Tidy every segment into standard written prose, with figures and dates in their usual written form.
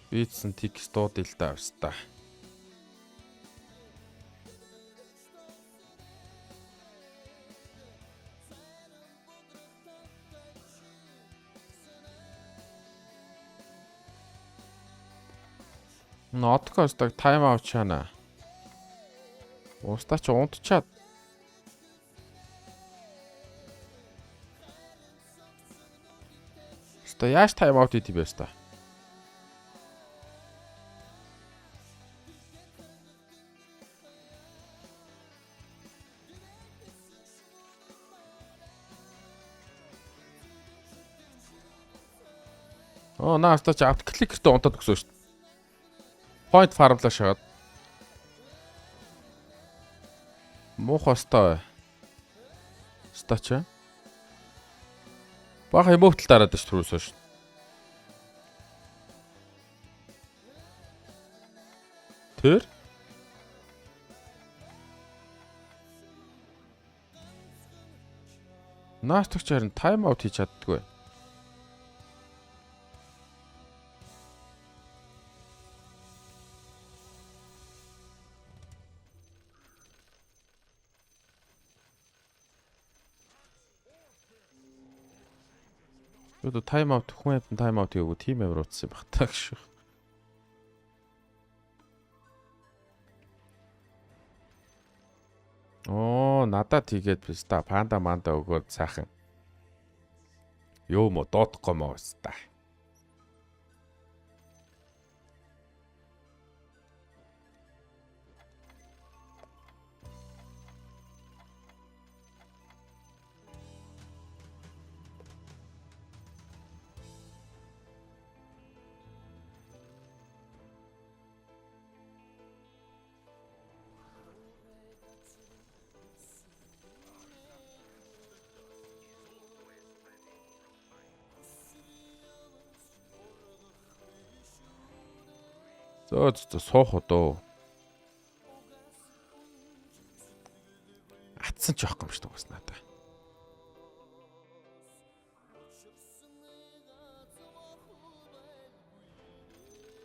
Битсэн текстууд л да авста. Ноткостог тайм аут чана. Устач унтчаад. Ста яаж тайм аут хийв бэ ста? Оо наастач авт кликертэй унтаад өгсөн шүү дээ. Point farmлаа шагаад. Муухай стач. Бага эмоотл дараад ш түрүүсөө ш. Тэр наастагч харин тайм аут хийж чаддгүй. Юу тайм аут хүн тайм аут хийгээгүй тим амир утсан баг таа гэж. Оо надад тийгээд биста панда манда өгөөд сайхан. Юу мо доотгоо моо биста. Зөө суух уу. Атсан ч явах юм шүү дээ бас надаа.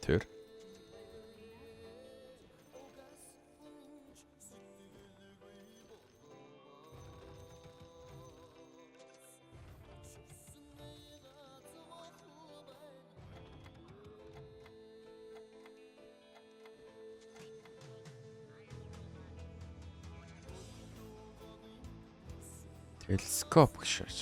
Тэр телескоп гэж шааж.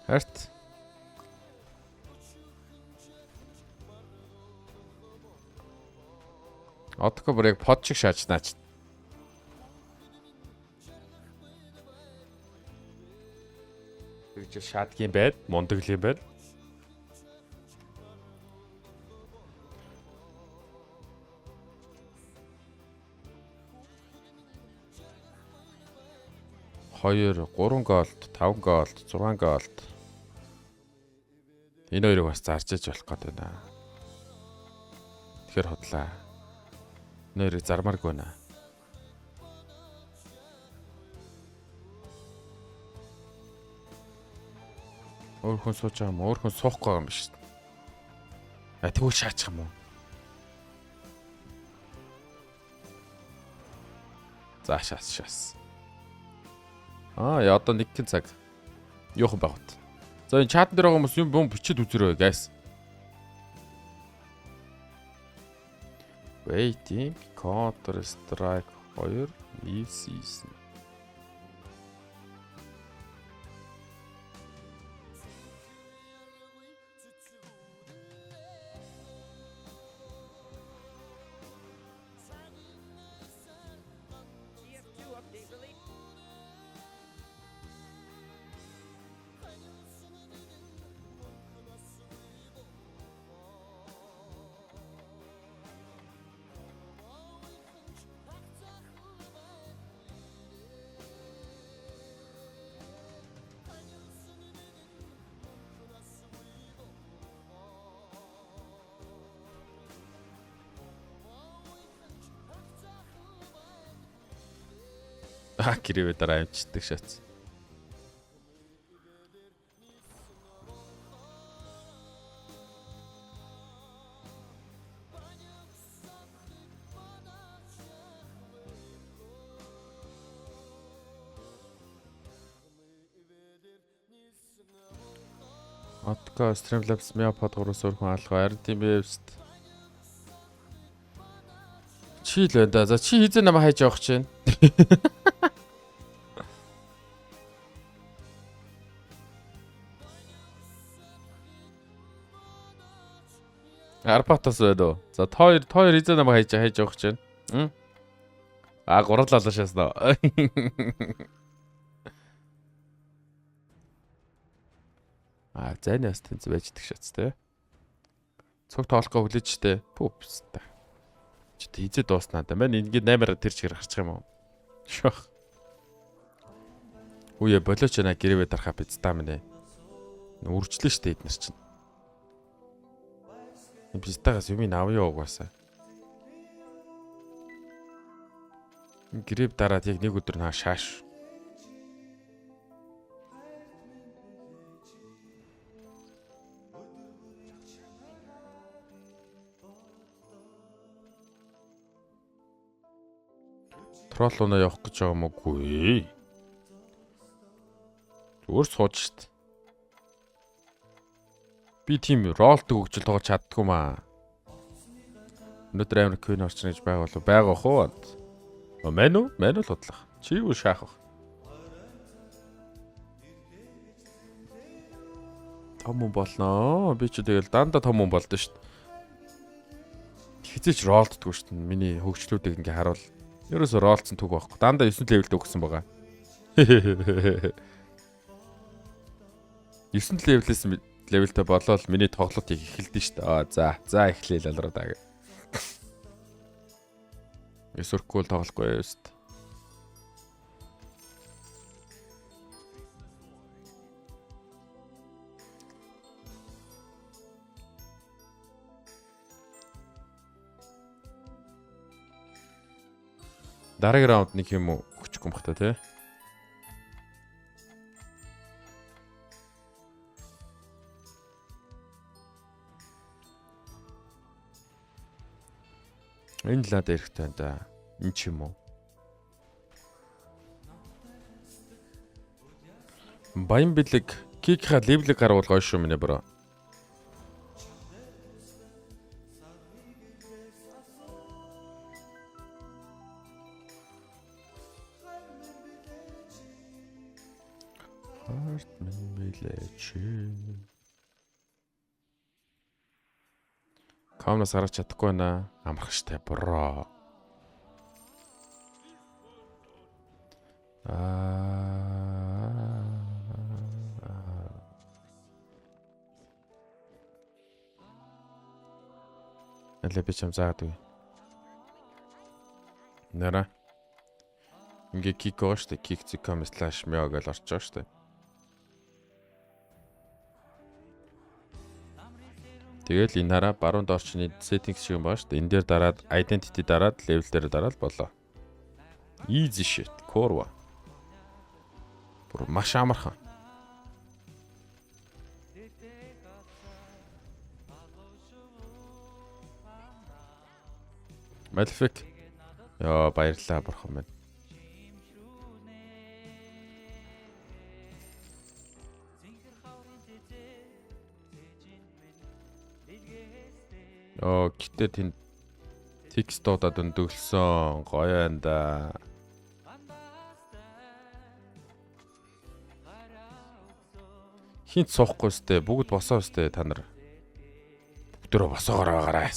Харт. Одко бүрийг под шиг шаажнаач. Тэгж шаадгийн байд, мундаглын байд. Хоёр, 3 голд, 5 голд, 6 голд. Энэ хоёрыг бас зарчиж болох гээд байна. Тэгэхээр хотлаа. Энэ хоёрыг зармааргүй байна. Өөр хүн сууж байгаа юм. Өөр хүн суухгүй юм биш. Тэгвэл шаачих юм уу? За шаас. Яа одоо нэг гин цаг. Юухан байгут. За энэ чатан дээр байгаа хүмүүс юм бом бичиж үзэрэй guys. Waiting Counter Strike 2 new season. Гэрээ дараа амждаг шац. Отко Streamlabs Meopod 3-аас өөрхөн алгаа харин тийм байвст. Чи л байна да. За чи хизээ намайг хайж явах чинь. Арбатас байна уу? За тоор хизээ намайг хайж явах чинь. Гурлалаа шааснаа. Зайны бас тэнц байждаг шатс те. Цог тоолохгоо хүлээж штэ. Пупс та. Чи хизээ дууснаа да. Мань ингээд 8-аар тэр чигээр гарчих юм уу? Шох. Үе болооч на гэрээвэ дарахаа пиццаа минь. Үржлээ штэ эднэр чинь. Пиццаагаас юм авъя угаасаа. Гэрээв дараад яг нэг өдөр наа шааш. Тролл унаа явах гэж байгаа юм уугүй. Зүгээр сууж штт. Би тийм ролт хөгжил тоглож чаддгүй маа. Өнөөдөр амар Queen орчин гэж байгаа хуу. Мэн үү бодлох. Чи юу шаах вэ? Том хүн болноо. Би ч тэгэл дандаа том хүн болдоо штт. Хизээч ролтдгүй штт. Миний хөгжлүүдийг ингээ харуул. Ерөөсө ролцсон түг байхгүй. Дандаа 9 левелд өгсөн байгаа. 9 левелтэй болоод миний тоглолтыг эхэлдэн шүү дээ. За эхлэе л алраа. Эсвэрхүүл тоглохгүй юу шүү дээ. Дараагийн раунд нэг юм уу өгчихгүй юм бах та тий. Энэ лад эрэхтэй байна да. Энэ ч юм уу. Баян бэлэг кикха левлэг гарвал гоё шүү минь бро. Камнаас гарч чадахгүй байна. Амарх штэ бро. Эле би чам заадаг. Нара. Ингээ кик байгаа штэ. kick.com/meo гэж орж байгаа штэ. Тэгэл энэ хараа баруун доорчны settings шиг юм байна шүү дээ. Энэ дээр дараад identity дараад level дээр дараад болоо. Easy shit. Core. Бүр маш амархан. Malefic. Яа баярлалаа бурхан минь. Гэтээ тэнд текстуудад өндөглсөн гоё байна да. Хинт суухгүй сте бүгд босоо сте та нар. Бүгдөө босоогоор байгаарай.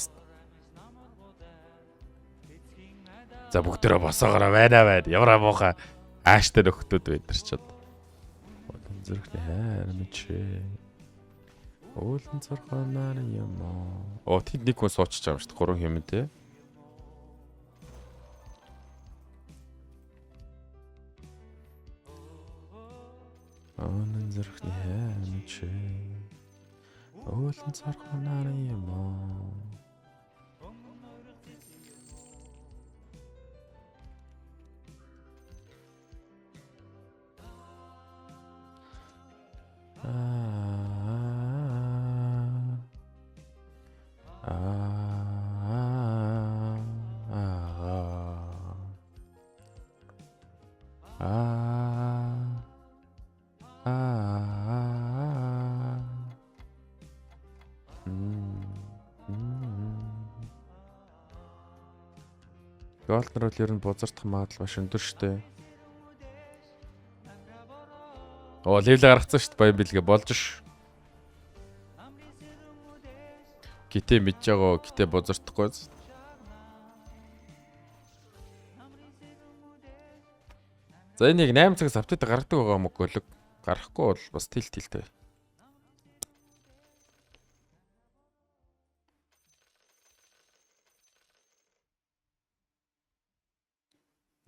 За бүгдөө босоогоор байна. Ямар муухай ааштай нөхдүүд бид нар ч. Зэрэгний хайр мичээ. Уулын царханаар юм аа. Тэнд нэг хүн суучж байгаа юм шүү дээ. 3 хэмээн те. Уулын цархны хэмч. Уулын царханаар юм аа. Голднер бол ер нь бузардах магадлал маш өндөр штэ. Оо левел гаргацсан штэ баян бэлгээ болж ш. Гэтэ мэдж байгаа гэтэ бузардахгүй. За энийг 8 цагаас апдейт гаргадаг байгаа юм уу гөлөг? Гарахгүй бол бас тилтэй.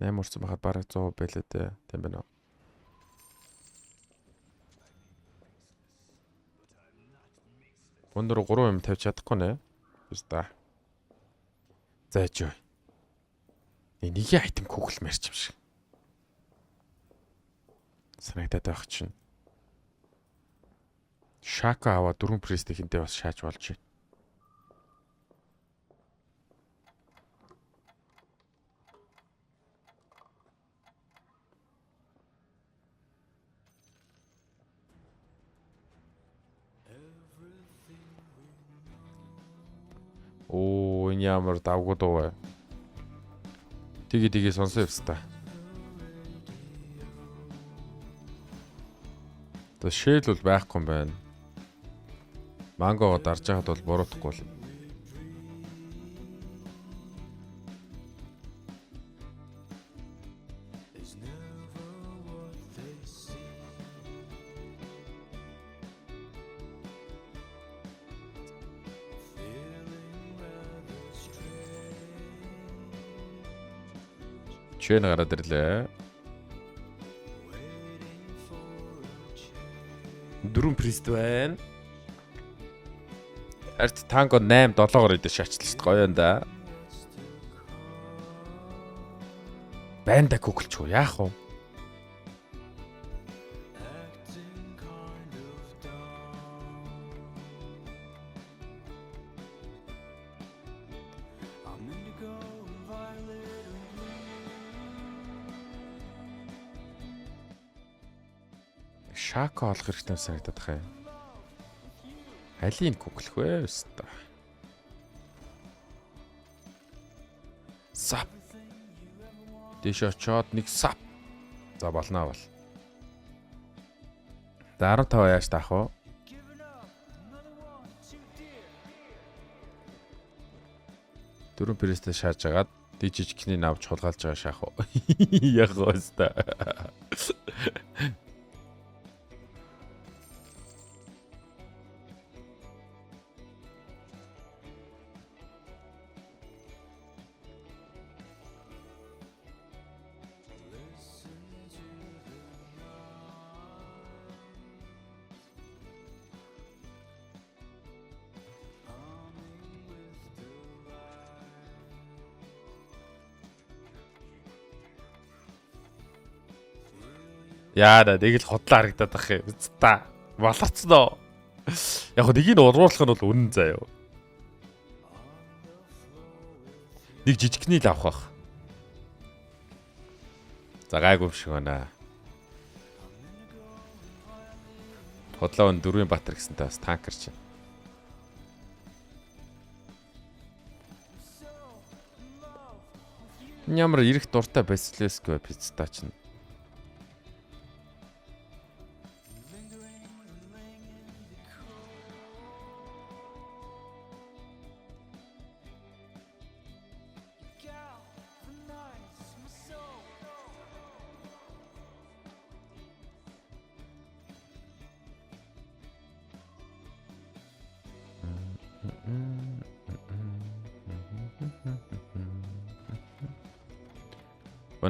8 урсан байхад бараг 100% байлээ дээ. Тийм байна уу? Өндөр 3 юм тавьж чадахгүй нэ. Үста. Зайж ой. Нэг айтем Google мэрч юм шиг. Санагдаад байх чинь. Шака аваа 4 престихэнтэй бас шааж болж байна. Оо, энэ ямар давгүй дуу вэ? Тэгээ сонсон явста. То шээл бол байхгүй юм байна. Мангого дарж байхад бол буруутахгүй л. Чэн гараад ирлээ. 4 прист байна. Арт танго 8 7-оор идэж шаачлаа шүү дээ. Гоё юм да. Банда Google-ч уу яах вэ? Шака олох хэрэгтэй санагдаад байгаа юм. Алийг гуглах вэ өстө. Сап. Дэш очоод нэг сап. За болно бол. За 15 яаж таах вэ? Дөрөв престэй шааж агаад дижижкний навч хулгайлж байгаа шаах уу. Яг гоёста. Яа, нэг л хотлоо харагдаад ах юм. Та болорцсон оо. Яг хөө нэгийг уруулах нь бол үнэн заяа. Нэг жижигний л авах. За гайгүй юм шиг байна. Хотлоо 4-ийн Баатар гэсэнтэй бас танкер чинь. Ямар ирэх дуртай Басилеско пиццата чинь.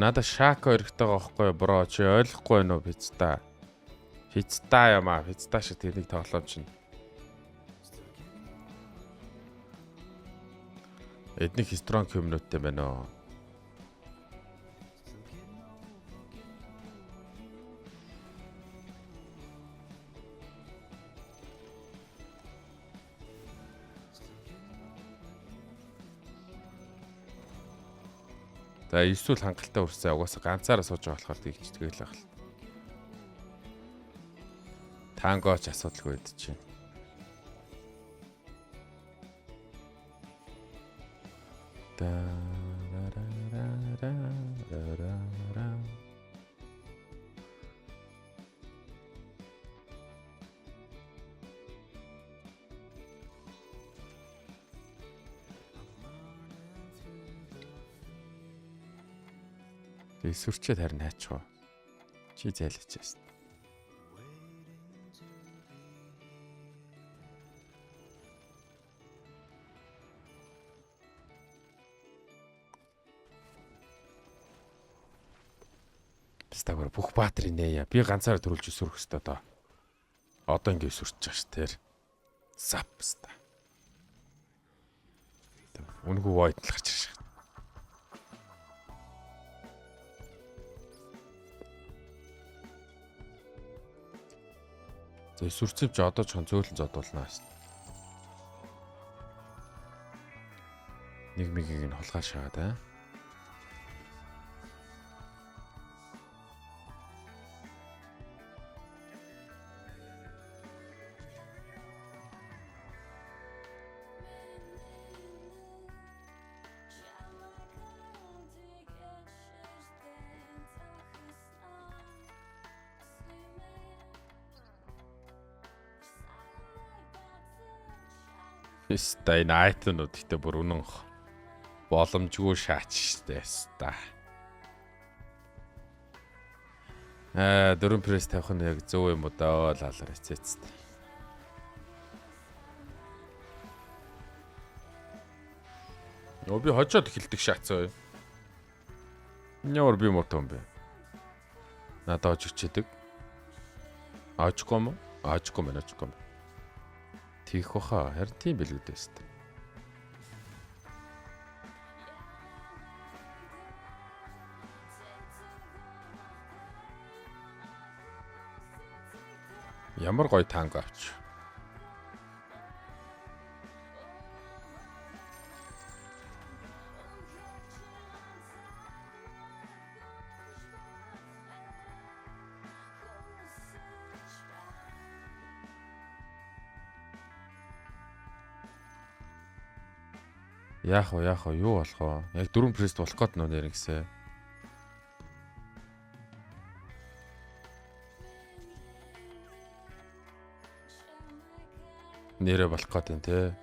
Надад шака хэрэгтэй байгаа байхгүй бро чи ойлгохгүй байна уу пиццата. Пиццата юм аа, пиццата шиг тэнийг тоглоом чинь. Эдний хистрон комьюниттэй байна уу? За эсвэл хангалттай үрсээ угаасаа ганцаараа сууж байгаа болохоор тэгж тэгэл байх л. Тангоч асуудалгүй байд чинь. Эсвэрчээд харин хайчих. Чи зайлгч яст. Стагвар бүх баатрын нэ яа. Би ганцаараа төрүүлж өсөрөх хэвээр доо. Одоо ингэ өсөрч байгаа ш тэр. Сапста. Үнэгүй войд л гарч ирж байгаа. За өсөрцөвч одоо ч хон зөөлөн зодуулнаа ш. Нэг мигийг нь холгаа шаагаад аа. Стай найтнууд ихтэй бүр үнэн боломжгүй шаач штэ ста. Дөрөв пресс тавих нь яг зөв юм уу даа лалаар эцээцтэй. Би хожоод эхэлдэг шаацаа. Нёр би мотон бэ. Надад очичээдэг. Аажгүй юм уу? Аажгүй мэн аажгүй. Тийх баха харин тийм билгүүдээс тэ. Ямар гоё танго авч. Яах вэ юу болох вэ? Яг дөрөв прест болох гээд нөө нэр гисэн. Нэрэ болох гээд юм те.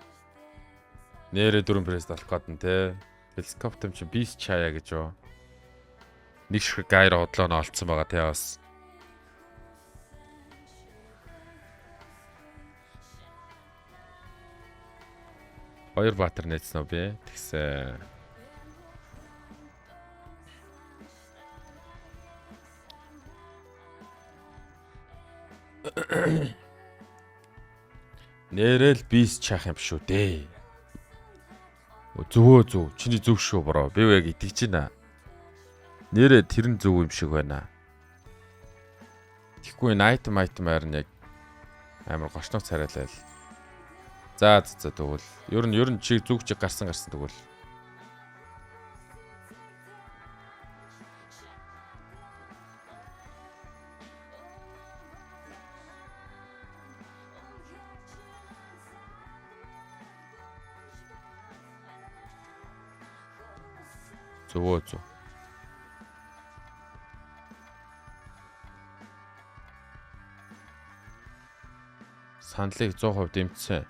Нэрэ дөрөв прест болох гээд юм те. Телескоптом чи бис чая гэж юу. Нэг шиг гайр хотлоо нь олцсон байгаа те бас. Хоёр баатар нээсэн үү би? Тэгсэн. Нэрэл бис чаах юм шүү дээ. Зөв. Чиний зөв шүү бороо. Би яг итгэж байна. Нэрэ тэр нь зөв юм шиг байна. Тэгэхгүй найт харин яг амар гошноо царайлал. За тэгвэл ер нь чи зүг чиг гарсан тэгвэл зөв. Саналыг 100% дэмжсэн.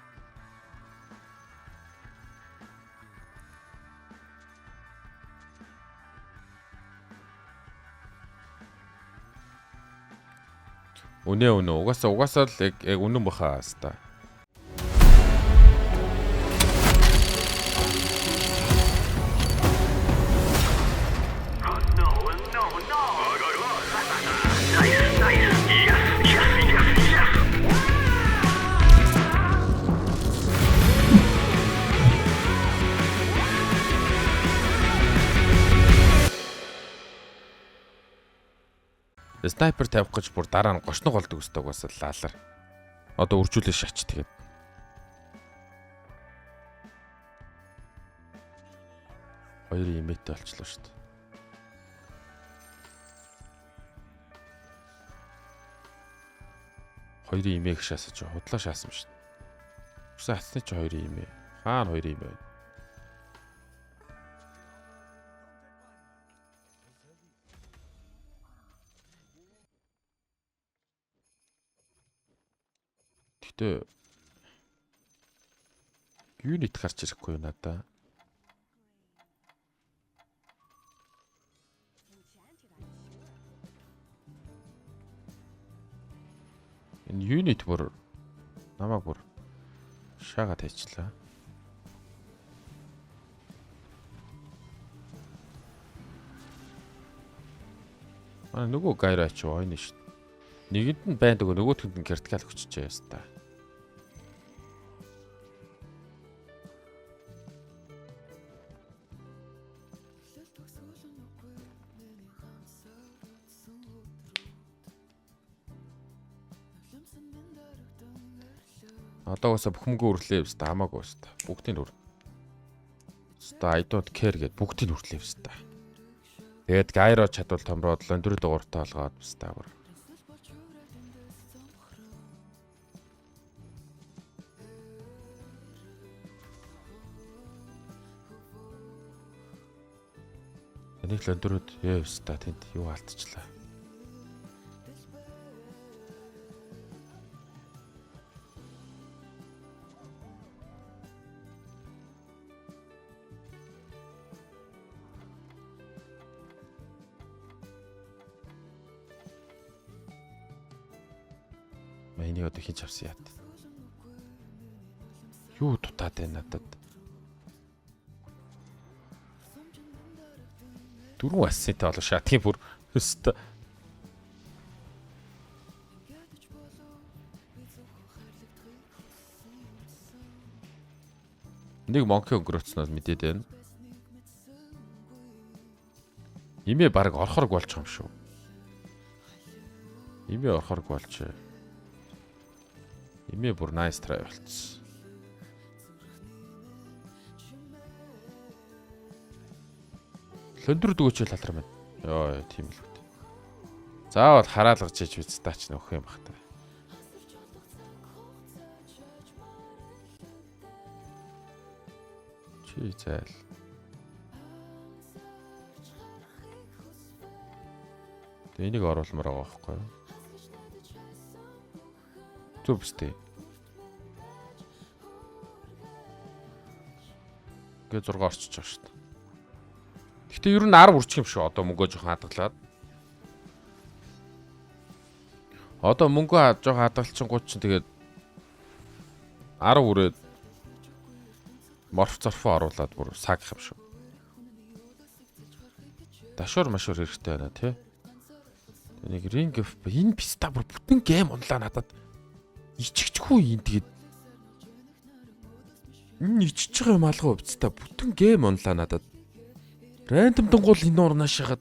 Үнэ. Угаасаа л яг үнэн баха хаста. Снайпер тавих гэж бүр дараа нь гошног болдог өстэй бас лаалар. Одоо үржүүлээ шач тэгээд. Хоёрын имэтэй болчлоо шүү дээ. Хоёрын имээг шаасаж худлаа шаасан шүү дээ. Үгүй хацны чи хоёрын имэ. Хаана хоёрын имэ? Гэтэ юунит гарч ирэхгүй надаа. Энэ юнит бүр намайг бүр шаагаад хийчлээ. Нөгөө гайраа чи ойно шүү. Нэгэнд нь байнд нөгөөтгөнд нь вертикал хүчжээ яста. Одоогоосаа бүхмгөө үрлээ яста хамаагүй яста. Бүгдийг үр. Яста I don't care гэд бүгдийг үрлээ яста. Тэгээд гайро чадвал томроод лондри дууртаа олгоод яста бүр. Энийг лондрууд яста тэнд юу алдчихлаа. Энийг одоо хийж авсан яа. Юу дутаад байна надад. Дөрвөн ассеттэй болоо шатгийн бүр өстө. Нэг монки өнгөрөөцснөөс мэдээд байна. Имээ баг орохорг болж юм шүү. Имээ орохорг болж. Имээ бүр nice try болчихсон. Лөндөр дөгөөч лалар байна. Йоо тийм л үү. Заавал хараалгаж иж биз таач нөх юм бах та. Чи зайл. Энийг оруулмаар байгаа байхгүй юу? Зүбстэй. Гэ 6 орчиж байгаа шүү дээ. Гэхдээ ер нь 10 үрчих юм шүү. Одоо мөнгөө жоохон хадгалаад. Одоо мөнгөө жоохон хадгалчихгууд чинь тэгээд 10 үрээд морф зорфоо оруулаад бүр саагах юм шүү. Дашуур машуур хэрэгтэй байна тий. Нэг ring of энэ писта бүр бүтэн гейм онлаа надад. Иччихгүй юм тэгээд энэ иччих юм алгаа өвцтэй бүтэн гейм онлаа надад. Рандом дунгуул энэ орноо шахаад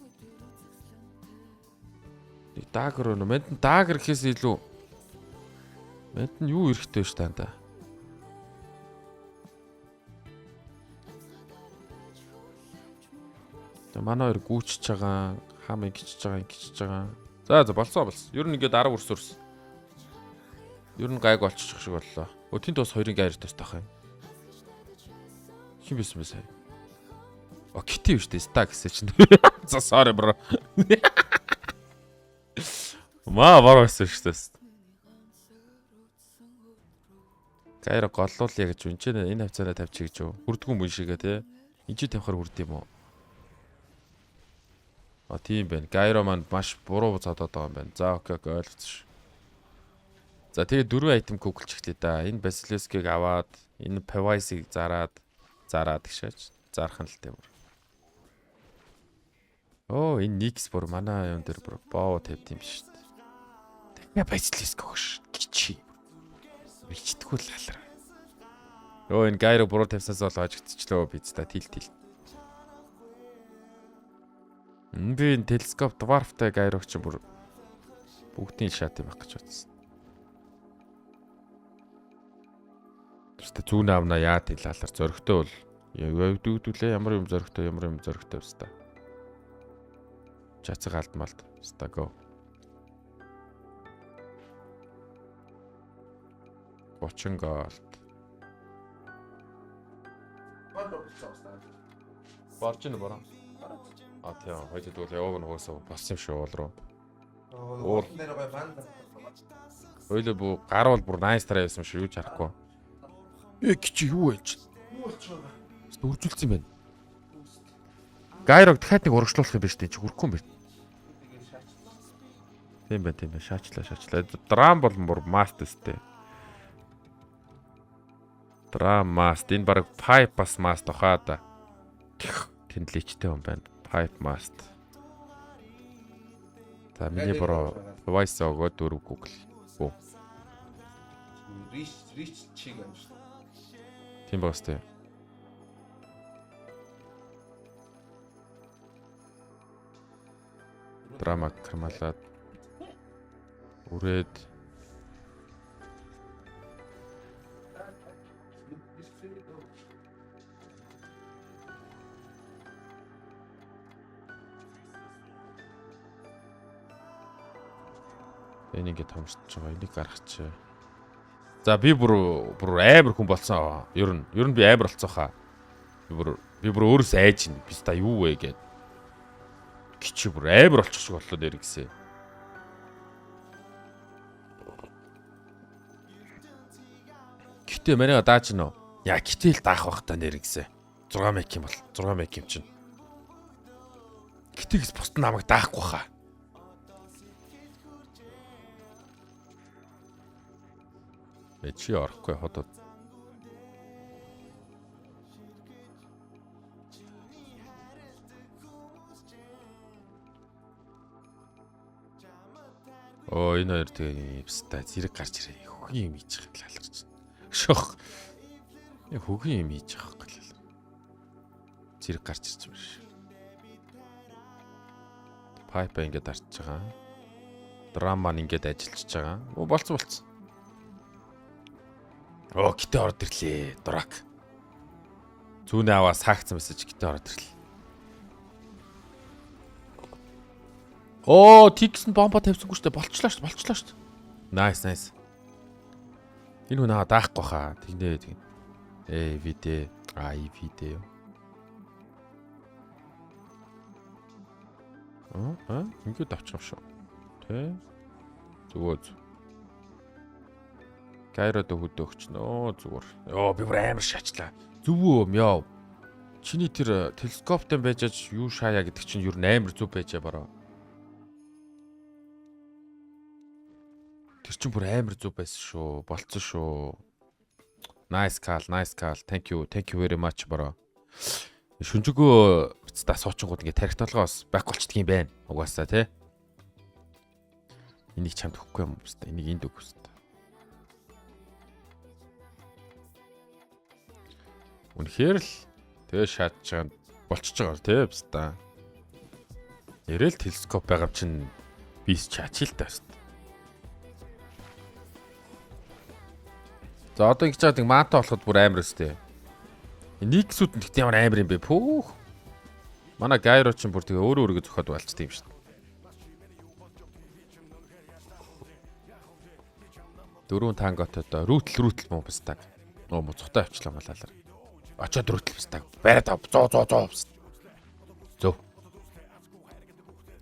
нэг дагер өнө мэд дагер гэхээс илүү мэд нь юу эрэхтэй ш танда. Тэ манай хоёр гүүчж байгаа хам ингэчж байгаа. За болсон. Ер нь ингээд 10 үрс үрс. Ер нь гайг болчих шиг боллоо. Өтөнд бас хоёрын гайр тастах юм. Хин бисэн бэ сая? Окей шүү дээ. Ста гэсэн чинь. За sorry bro. Маа баруус шүү дээ. Гайр голлуулъя гэж үнчээ энэ хавцаараа тавьчих гэж юу? Хүрдгүн мөн шигээ те. Энд чи тавихаар хүрд юм уу? А тийм байна. Гайро маань маш буруу цодоод байгаа юм байна. За окей ойлгоцсон. За тэгээ 4 айтем гуглч эхлэе да. Энэ Basilisk-ыг аваад, энэ Pavise-ыг зараад гişэж. Зарах нь л дээ бүр. Оо энэ Nix бүр манай юм дээр бүр боо тавьд юм шүү дээ. Тэгээ Basilisk өгш. Гिची. Ичдэггүй л халаа. Оо энэ Gaiро буруу тавьсаас бол ажигдчихлоо биз та тил. Би энэ телескоп Dwarf-тай Gairo ч бүр бүгдийн шат юм байх гэж бодсон. Тэстэ зүүн авна яа тэлалар зөрөгтэй бол явдгдүүлээ ямар юм зөрөгтэй өстө. Чацаг алдмалт өстө го. 30 голд. Борж нь бороо. А тийм хоёул дүүл яваг нугасаа болсон юм шүү уул руу. Уул нэр гой банд. Хоёул бу гар бол бүр nice try байсан шүү юу ч харахгүй. Чи юу вэ чи? Юу болж байгаа? Үржүүлсэн юм байна. Гайрог дахиад нэг урагшлуулах юм байна шүү дээ. Чи хүрхгүй юм байна. Тийм бай. Шаачлаа. Драм бол бүр маст өстэй. Драм маст. Энэ баг pipe бас маст ахаа да. Тэндлэгчтэй юм байна. Pipe maст. За миний бороо voice өгөө 4 Google. Оо. Reach чиг юм шүү. Тийм багс тээ. Драма кармалаад үрээд энийг томсож байгаа. Энийг гаргачих. За би бүр амар хүн болсон. Ер нь би амар болцоо хаа. Би бүр өөрөөсөө айж ин. Би та юу вэ гэд. Гिच бүр амар болчих шиг боллоо нэр гисэн. Гэтэ манай дааж нөө. Яа гэтэл даах бах та нэр гисэн. 6 мек юм бол 6 мек юм чинь. Гэтэгс бусд намайг даахгүй хаа. Чи орохгүй ходод. Оо энэ хоёр тэгээ юмста зэрэг гарч ирээ. Хөгийн юм хийж байгаа лалгарч. Шох. Хөгийн юм хийж байгаа гал. Зэрэг гарч ирж байна ш. Пайп ингээд арчж байгаа. Драма ингээд ажиллаж байгаа. Оо болцсон. Оо гитэ орд ирлээ. Дурак. Зүүнээ аваа саагцсан мессеж гитэ орд ирлээ. Оо тикс нь бомба тавьсангүй штэ болчлаа штэ. Nice. Энэ хүн даахгүй хаа. Тэгнэ. Видео. Видео. Ингээд авчих шүү. Тэ. Зүгөө. Кайрод хөдөөч нөө зүгээр. Йоо би бүр амар шаачлаа. Зүвөө юм яв. Чиний тэр телескоптон байжаж юу шаая гэдэг чинь юу амар зүв байжаа бараа. Тэр чинь бүр амар зүв байсан шүү. Болцсон шүү. Nice call. Thank you very much бараа. Шүнжигөө бицдаа суучингууд ингээ тарих толгоос байхгүй болчдөг юм байна. Угаасаа тий. Энийг чамд өгөхгүй юм байна. Энийг энд өгөх хэрэгтэй. Үнэхээр л тэгээ шаадж байгаа болчихж байгаа тий бистаа. Нэрэл телескоп байгаа чинь бис чаач л тааст. За одоо ингэж байгаа маата болоход бүр амар өстэй. Никсүүд нь тэгт ямар амар юм бэ? Пүүх. Манай гайро чинь бүр тэгээ өөрөө зөхиод байлцдаг юм шүү дээ. Дөрөв танготтой рүүтэл мөн бистаг. Нөө муцхтай авчлаа малаалаа. Очоод рүүтэл бистаг. Бариад 100. Зөө.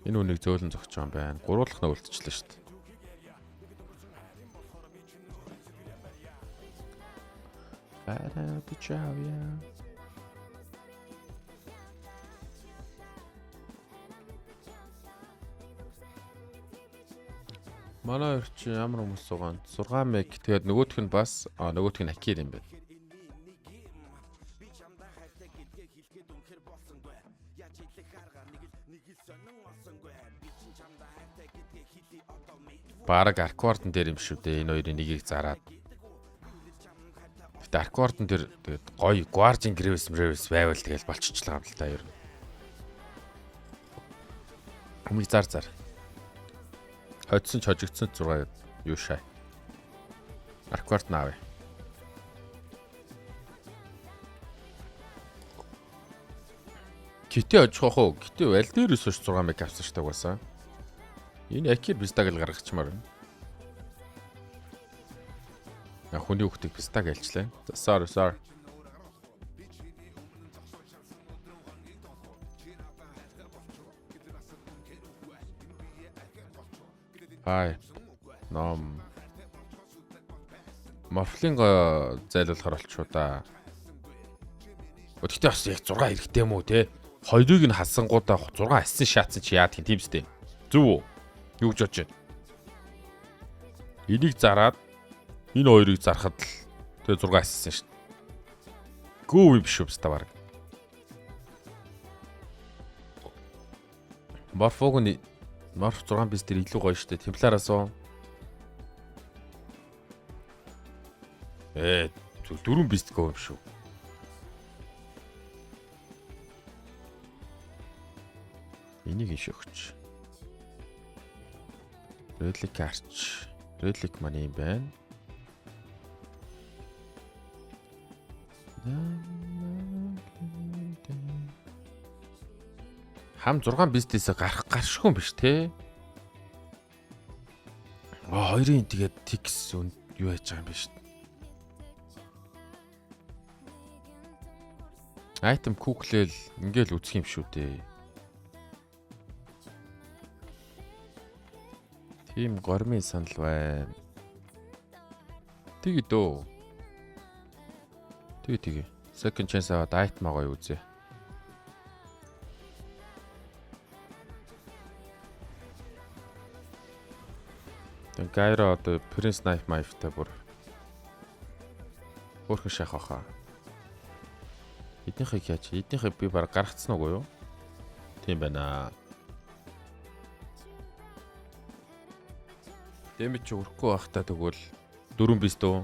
Энэ үнийг зөөлөн зогсож байгаа юм байна. Гуруулах нь үлдчихлээ шүү дээ. Манай хоёр чи ямар хүмүүс байгаа? 6 мег. Тэгээд нөгөөх нь бас нөгөөх нь акир юм байна. Бараг аркордон дээр юм шүү дээ. Энэ хоёрын нэгийг зараад. Гэтэ аркордон дээр тэгээд гоё guardian graves байвал тэгэл болчихлоо юм л та ер нь. Хамгийн зар. Хоцсон ч хожигдсон 6 юу шаа. Аркорд наавь. Гэтэ очих уу? Гэтэ аль дээрээс 6 мег авсан шүү дээ угаасаа. Энэ акир бистаг л гаргачмаар байна. Хүний хүүхдийг бистаг альчлаа. Sorry. Хай. Ном. Морфлинго зайлуулахар болчихоо да. Гэхдээ бас яг 6 хэрэгтэй юм уу те? Хоёрыг нь хасангуудаа 6 ассан шаацсан чи яа тийм сте. Зүв үү? Юу гэж бодож байна? Энийг зараад энэ хоёрыг зархад л тэгээ 6 ассисан шүү дээ. Гүү биш үү та баг. Морфог нь Морф 6 биз дээр илүү гоё шүү дээ. Темплараас уу. 4 биз гоо юм шүү. Энийг иш өгч. Relic Arch. Relic маань юм байна. Хам 6 бизнесээ гаршгүй юм биш те. Хоёрын тэгээд тикс юу яаж байгаа юм биш. Item куклэл ингээл үсэх юм шүү дээ. Тим гормын санал байна. Тэгээ дөө. Тэгээ. Second chance аваад item гоё үзье. Тэг гайра одоо Prince Knife Knife-тай бүр өөрхөн шахах хаа. Эднийхийг яаж? Эднийхийг би баг гаргацсан уу юу? Тийм байна. Дэмэж өрөхгүй байхдаа тэгвэл 4 биз дөө.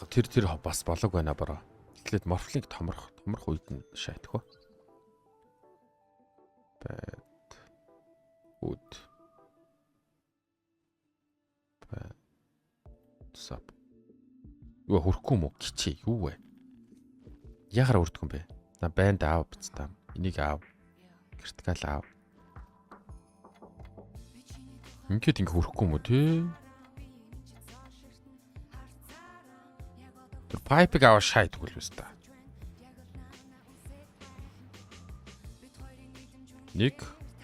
Тэр бас болог байна бараа. Эхлээд морфлинг томрох үед нь шайтах ба. Бэт. Үд. Бэт. Сап. Юу хөрөхгүй юм уу? Кичээ юу вэ? Ягаар өрдгөн бэ? На банд аав биз та. Энийг аав. Критикал аав. Ингээд хөрөхгүй юм уу те? Тэр пайпыг аваа шай тэгвэл биз та. 1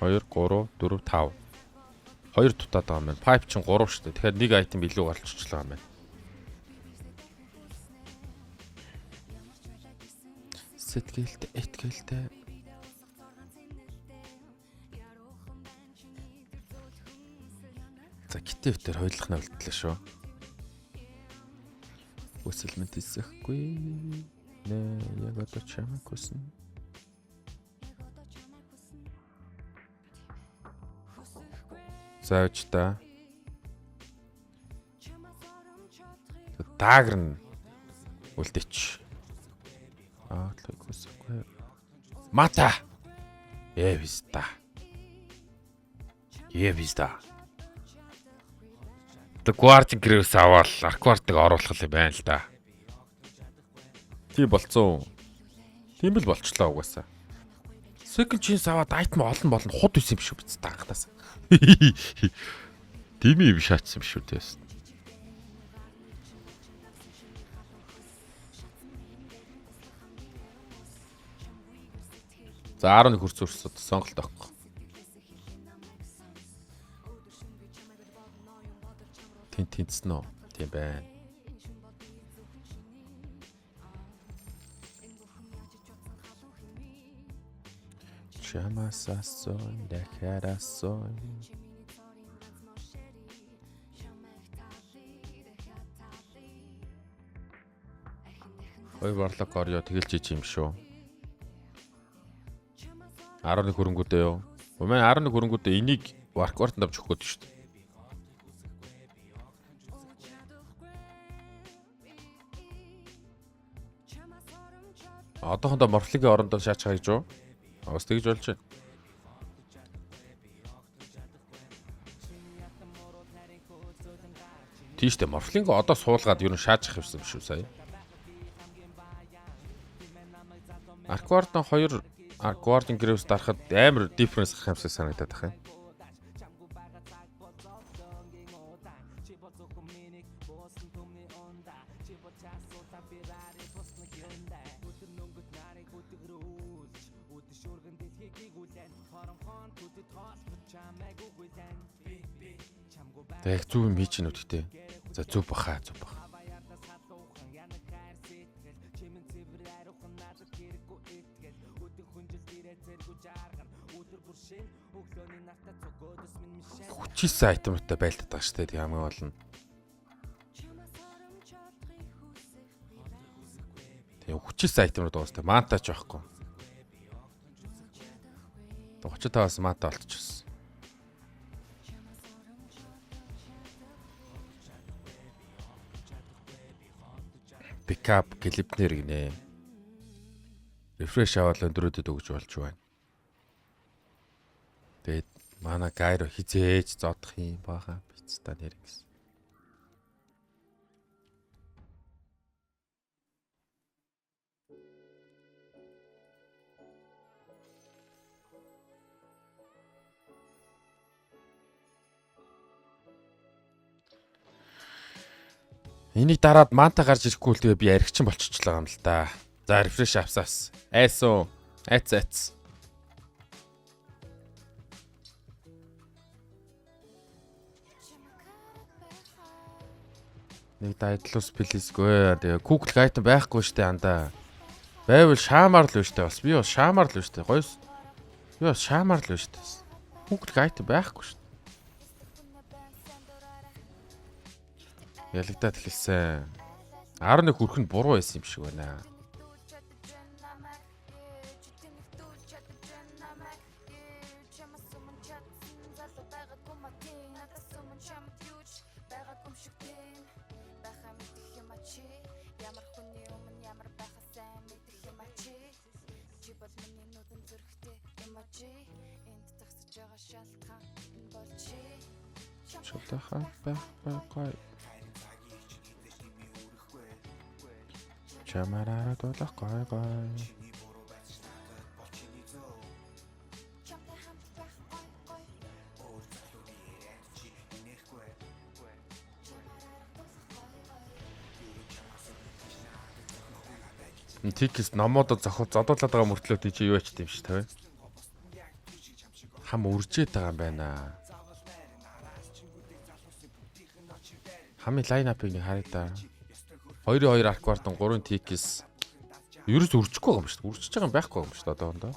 2 3 4 5. 2 дутаад байгаа юм байна. Пайп чинь 3 шүү дээ. Тэгэхээр нэг айтем илүү гарччихлаа юм байна. Этгэлтэй. За гитээ өтер хойлох нь үлдлээ шүү. Өсөлмөнд хийсэхгүй. Нэ яг одоо чамайг хүснэ. Заавч та. Даагрн үлдээч. Аатлаг хүсэхгүй. Мата. Евиста. Guardian Graves аваад Arquart-ыг оруулах юм байна л да. Тийм болцсон. Тийм л болчлоо угаасаа. Second chance аваад item олон болно худ үс юм шүү биз таагтаас. Тийм юм шаачсан юм шүү тест. За 11 хурц өрсөд сонголт авахгүй. Тэнцэн үү? Тийм байна. Чамаас асууя, дахиад асууя. Хоёр барлаг орё тэгэлж ич юм шүү. 11 хөрөнгүүдээ юу? Умаа 11 хөрөнгүүдээ энийг Warcraft-д авч өгөх гээд шүү дээ. Одоохондоо морфлигийн орондоо шаачих гэж юу? Бас тэгж болж байна. Тийштэй морфлинг одоо суулгаад юу н шаачих юмсан шүү сая. Arquart-ын 2 Guardian Graves дарахад амар difference гарах юмсаа санагдаад байна. Тэг зүв юм хийж гинүү гэхдээ. За зүв баха. Хүчээсэн айтемтай байлтаад байгаа шүү дээ. Хамгийн гол нь. Тэгээ хүчээсэн айтемрууд байгаа шүү дээ. Мантач байхгүй. 35-аас манта олчихсон. Пикап клипнер гинэ. Рефреш аваад өндөрөдөд өгж болж байна. Тэгээд манай гайро хизээж зодох юм баха бицта нэр гэсэн. Энийг дараад манта гарч ирэхгүй л тэгээ би аригчин болчихлоо юм л да. За рефреш авсаас. Айсуу. Айц. Нэг дайдлус плизгүй. Тэгээ Google item байхгүй штэ андаа. Байвал шаамаар л штэ бас. Би бас шаамаар л штэ. Гойс. Би бас шаамаар л штэ. Google item байхгүй штэ. Ялагдаад эхэлсэн. 11 хүрхэн буруу байсан юм шиг байна. Чулаахан байхгүй. Чамаараа дуулах гой. Тикс номуудад зодуулаад байгаа мөртлөө тийч юу яч тийм ш тавь. Хам үржээд байгаа юм байна. Хамын лайнапыг нэг харъя да. 2-2 арквартон 3 тикс. Ерөөс үржихгүй байгаа юм шүү дээ. Үржиж байгаа юм байхгүй юм шүү дээ одоохондоо.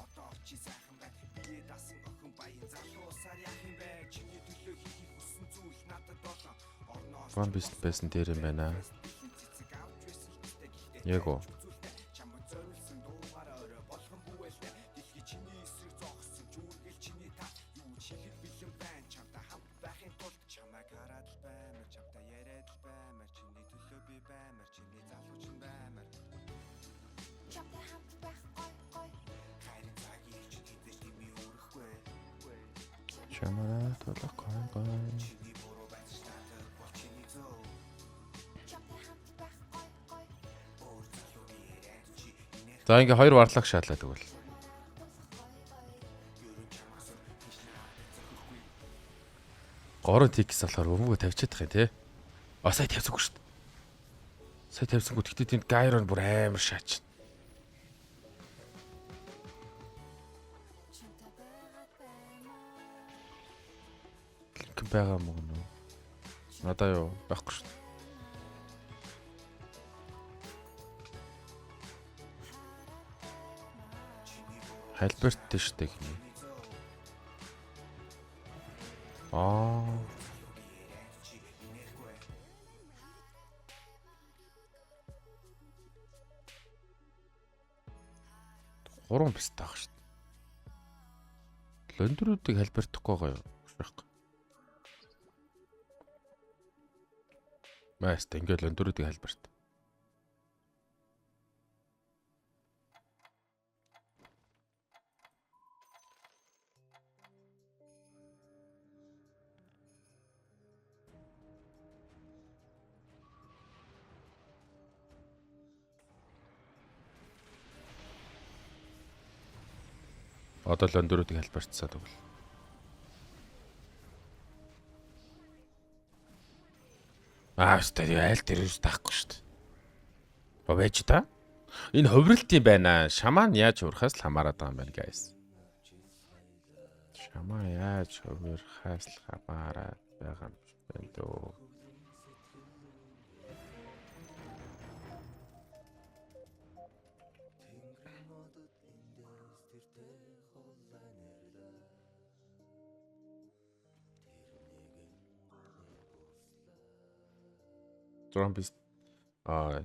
One best байсан дээр юм байна. Яг оо. Чамаараа дуулах гой. За ингээ 2 варлаг шаалаад өгвөл. Гороо тикс болохоор өвгөө тавьчихдаг юм тий. Сая тавьсангүй шүү дээ. Сая тавьсангүй гэхдээ тэнд гайрон бүр амар шаач. Линк байгаа мөн үү? Надаа юу байхгүй шүү дээ. Хальберт тийш дээ гинэ. Гурван бис таах шүү дээ. Лөндрүүдийг хальбертахгүй гоё байхгүй. Маст ингээл лөндрүүдийг хальберт. Одоо л өндөрүүдийг хэлбэрчсаад өгөл. Өстой айл дээр таахгүй шүү дээ. Байж та? Энэ ховролт юм байна. Шаман яаж урахаас л хамаарат байгаа юм байна, guys. Шаман яаж ховрохаас л хамаарат байгаа юм байна дөө. 6 бист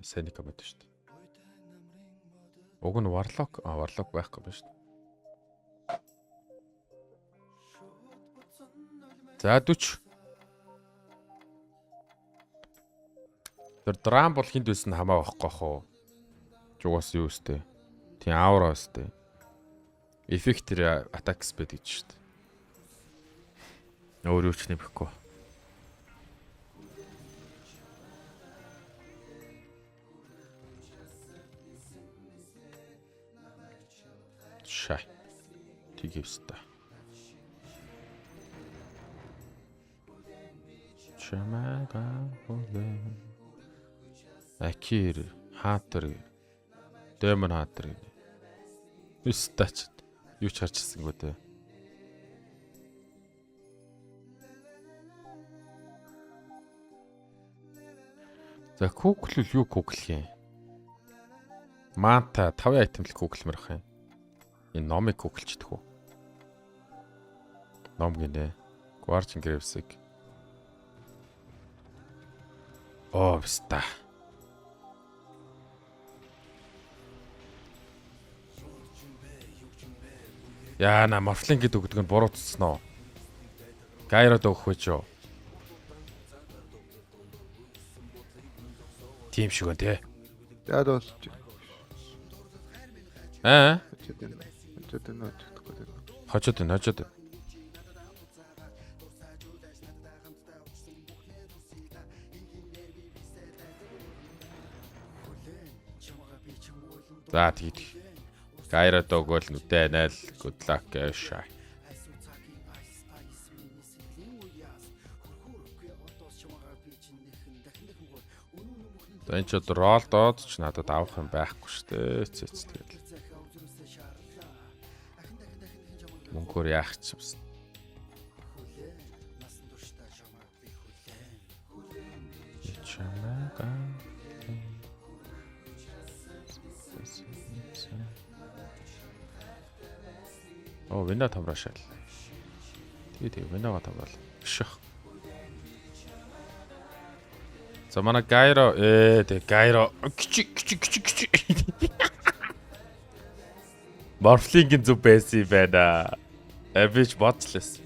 Сеника мэт шүү дээ. Уг нь Warlock байхгүй байна шүү дээ. За 40. Тэр драм бол хинд байсан хамаа байхгүй хаа. Жугаас юу өстэй. Тийм аура өстэй. Эффектэр атак спед гэж шүү дээ. Өөр юу ч нэмэхгүй. Шай. Тгийвста. Чамага боле. Акир хаатар. Демон хаатар. Үстач. Юу ч харчихсангүй дээ. За куклэл юу куклэх юм? Манта 5 айтем л куклмэрх юм. Энэ номыг куклчдэх үү? Ном гинэ. Guardian Graves-ийг. Оо вста. Яна Morphling гэдэг өгдөг нь буруутсан уу? Гайрод өгөх вэ ч юу? Тим шиг байна те. За дуус. Хожоод байна. За тэгэх. Гайрод өгөөл нүдэ найл good luck шаа. Энд ч рол доод ч надад авах юм байхгүй шүү дээ. Цэц тэгэл. Мөнгөөр яах ч юмсан. Чамага. Оо, вина таврашаал. Тэгээ винага таврал. Шх. За манай Гайро Гайро кичи. Morphling-ийн зүг байсан юм байна. Авиж боцлээс.